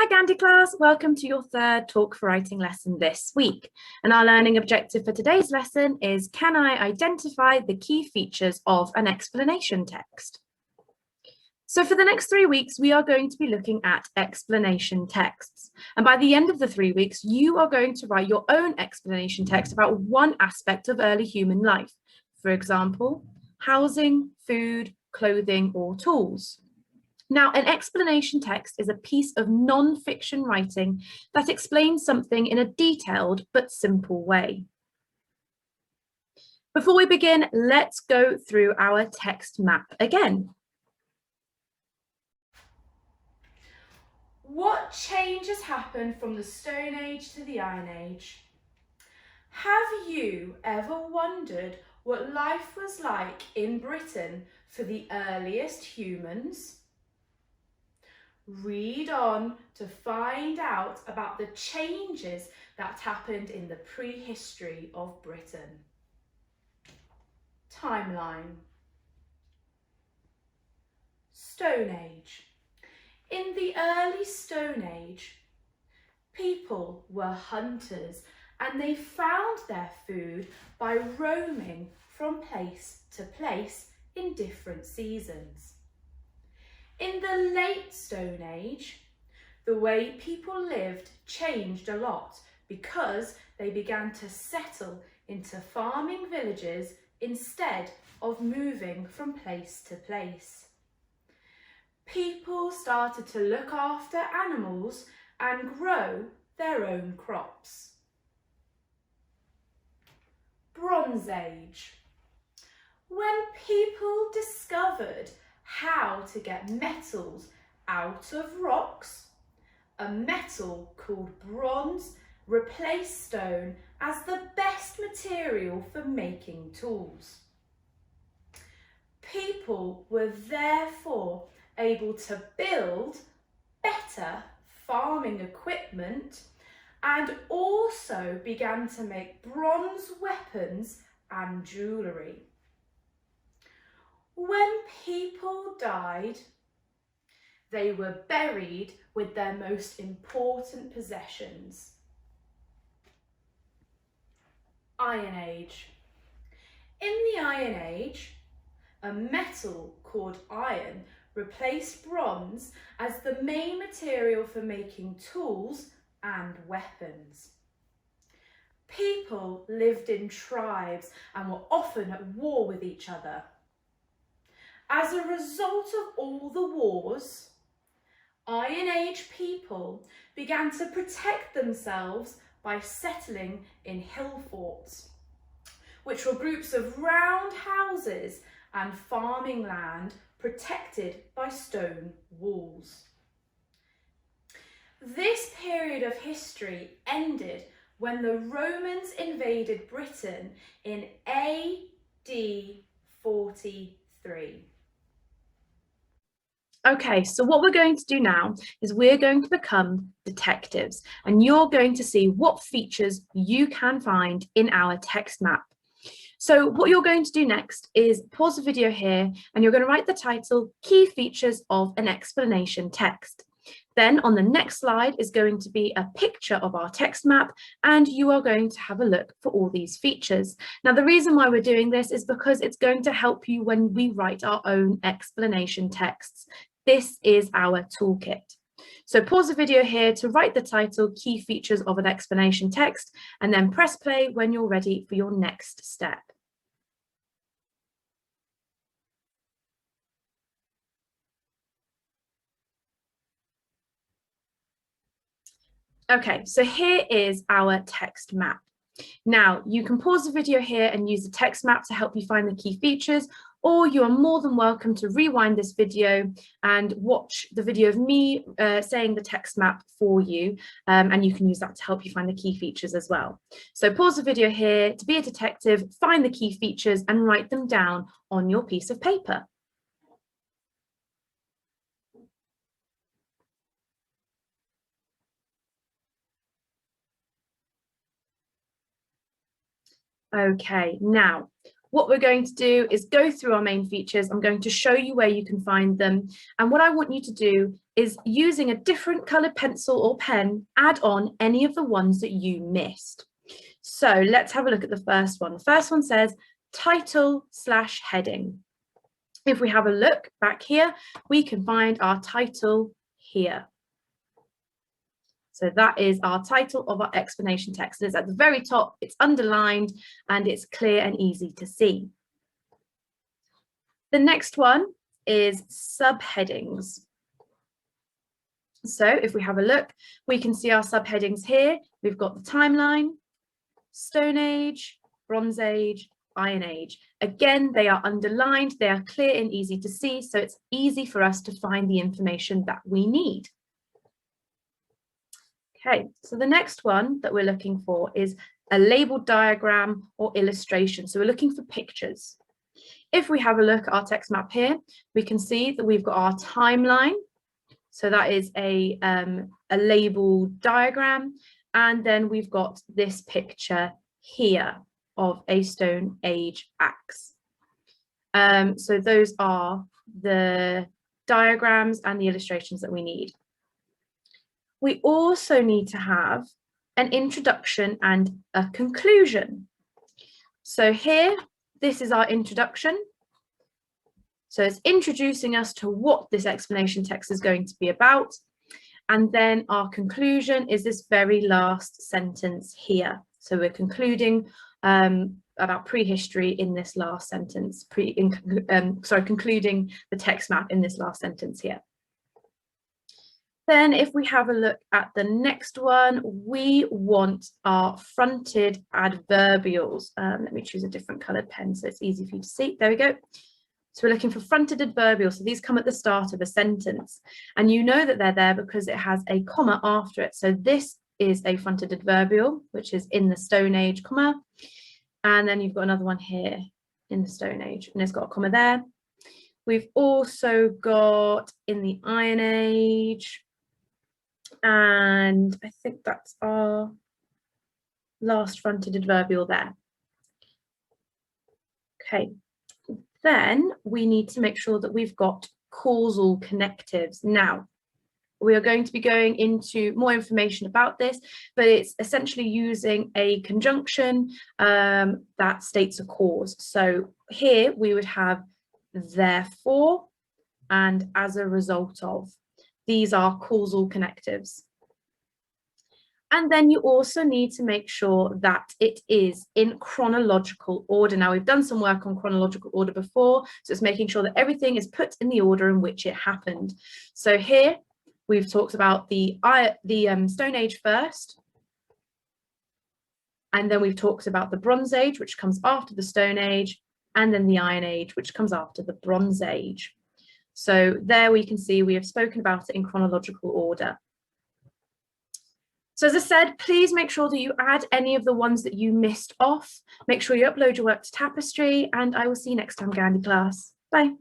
Hi Gandhi class, welcome to your third Talk for Writing lesson this week. And our learning objective for today's lesson is, can I identify the key features of an explanation text? So for the next 3 weeks, we are going to be looking at explanation texts. And by the end of the 3 weeks, you are going to write your own explanation text about one aspect of early human life. For example, housing, food, clothing, or tools. Now, an explanation text is a piece of non-fiction writing that explains something in a detailed but simple way. Before we begin, let's go through our text map again. What changes happened from the Stone Age to the Iron Age? Have you ever wondered what life was like in Britain for the earliest humans? Read on to find out about the changes that happened in the prehistory of Britain. Timeline. Stone Age. In the early Stone Age, people were hunters and they found their food by roaming from place to place in different seasons. In the late Stone Age, the way people lived changed a lot because they began to settle into farming villages instead of moving from place to place. People started to look after animals and grow their own crops. Bronze Age. When people discovered how to get metals out of rocks, a metal called bronze replaced stone as the best material for making tools. People were therefore able to build better farming equipment and also began to make bronze weapons and jewellery. When people died, they were buried with their most important possessions. Iron Age. In the Iron Age, a metal called iron replaced bronze as the main material for making tools and weapons. People lived in tribes and were often at war with each other. As a result of all the wars, Iron Age people began to protect themselves by settling in hill forts, which were groups of round houses and farming land protected by stone walls. This period of history ended when the Romans invaded Britain in AD 43. Okay, so what we're going to do now is we're going to become detectives, and you're going to see what features you can find in our text map. So what you're going to do next is pause the video here and you're going to write the title, Key Features of an Explanation Text. Then on the next slide is going to be a picture of our text map, and you are going to have a look for all these features. Now, the reason why we're doing this is because it's going to help you when we write our own explanation texts. This is our toolkit. So pause the video here to write the title, Key Features of an Explanation Text, and then press play when you're ready for your next step. Okay, so here is our text map. Now, you can pause the video here and use the text map to help you find the key features, or you are more than welcome to rewind this video and watch the video of me saying the text map for you, and you can use that to help you find the key features as well. So pause the video here to be a detective, find the key features and write them down on your piece of paper. Okay, now what we're going to do is go through our main features. I'm going to show you where you can find them. And what I want you to do is, using a different coloured pencil or pen, add on any of the ones that you missed. So let's have a look at the first one. The first one says title/heading. If we have a look back here, we can find our title here. So that is our title of our explanation text. It's at the very top, it's underlined, and it's clear and easy to see. The next one is subheadings. So if we have a look, we can see our subheadings here. We've got the timeline, Stone Age, Bronze Age, Iron Age. Again, they are underlined, they are clear and easy to see, so it's easy for us to find the information that we need. Okay, so the next one that we're looking for is a labeled diagram or illustration. So we're looking for pictures. If we have a look at our text map here, we can see that we've got our timeline. So that is a labeled diagram. And then we've got this picture here of a Stone Age axe. So those are the diagrams and the illustrations that we need. We also need to have an introduction and a conclusion. So here, this is our introduction. So it's introducing us to what this explanation text is going to be about. And then our conclusion is this very last sentence here. So we're concluding about prehistory in this last sentence, concluding the text map in this last sentence here. Then if we have a look at the next one, we want our fronted adverbials. Let me choose a different coloured pen so it's easy for you to see. There we go. So we're looking for fronted adverbials. So these come at the start of a sentence. And you know that they're there because it has a comma after it. So this is a fronted adverbial, which is in the Stone Age, comma. And then you've got another one here in the Stone Age, and it's got a comma there. We've also got in the Iron Age. And I think that's our last fronted adverbial there. Okay, then we need to make sure that we've got causal connectives. Now, we are going to be going into more information about this, but it's essentially using a conjunction that states a cause. So here we would have therefore and as a result of. These are causal connectives. And then you also need to make sure that it is in chronological order. Now, we've done some work on chronological order before, so it's making sure that everything is put in the order in which it happened. So here we've talked about the Stone Age first, and then we've talked about the Bronze Age, which comes after the Stone Age, and then the Iron Age, which comes after the Bronze Age. So there we can see we have spoken about it in chronological order. So as I said, please make sure that you add any of the ones that you missed off. Make sure you upload your work to Tapestry, and I will see you next time, Gandhi class. Bye.